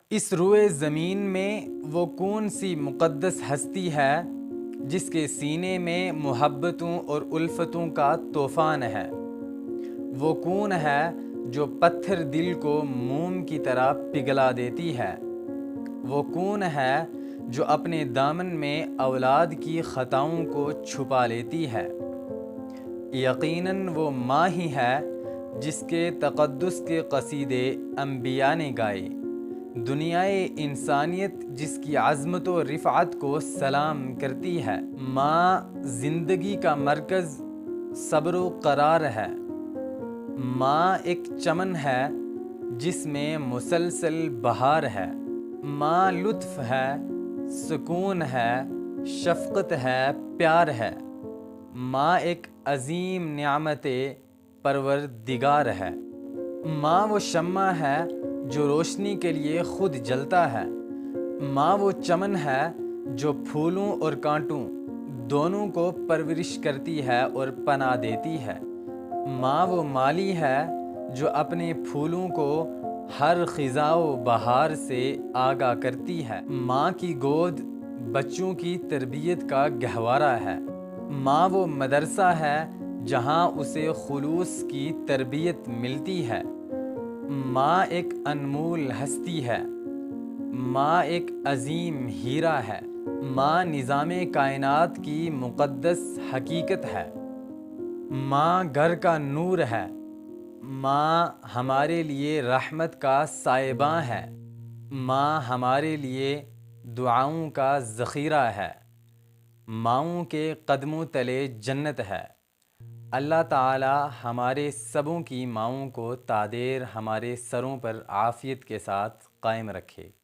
اس روئے زمین میں وہ کون سی مقدس ہستی ہے جس کے سینے میں محبتوں اور الفتوں کا طوفان ہے؟ وہ کون ہے جو پتھر دل کو موم کی طرح پگھلا دیتی ہے؟ وہ کون ہے جو اپنے دامن میں اولاد کی خطاؤں کو چھپا لیتی ہے؟ یقیناً وہ ماں ہی ہے جس کے تقدس کے قصیدے انبیاء نے گائے، دنیائے انسانیت جس کی عظمت و رفعت کو سلام کرتی ہے۔ ماں زندگی کا مرکز، صبر و قرار ہے۔ ماں ایک چمن ہے جس میں مسلسل بہار ہے۔ ماں لطف ہے، سکون ہے، شفقت ہے، پیار ہے۔ ماں ایک عظیم نعمت پروردگار ہے۔ ماں وہ شمع ہے جو روشنی کے لیے خود جلتا ہے۔ ماں وہ چمن ہے جو پھولوں اور کانٹوں دونوں کو پرورش کرتی ہے اور پناہ دیتی ہے۔ ماں وہ مالی ہے جو اپنے پھولوں کو ہر خزاں و بہار سے آگاہ کرتی ہے۔ ماں کی گود بچوں کی تربیت کا گہوارہ ہے۔ ماں وہ مدرسہ ہے جہاں اسے خلوص کی تربیت ملتی ہے۔ ماں ایک انمول ہستی ہے۔ ماں ایک عظیم ہیرا ہے۔ ماں نظام کائنات کی مقدس حقیقت ہے۔ ماں گھر کا نور ہے۔ ماں ہمارے لیے رحمت کا سائباں ہے۔ ماں ہمارے لیے دعاؤں کا ذخیرہ ہے۔ ماؤں کے قدموں تلے جنت ہے۔ اللہ تعالی ہمارے سبوں کی ماؤں کو تا دیر ہمارے سروں پر عافیت کے ساتھ قائم رکھے۔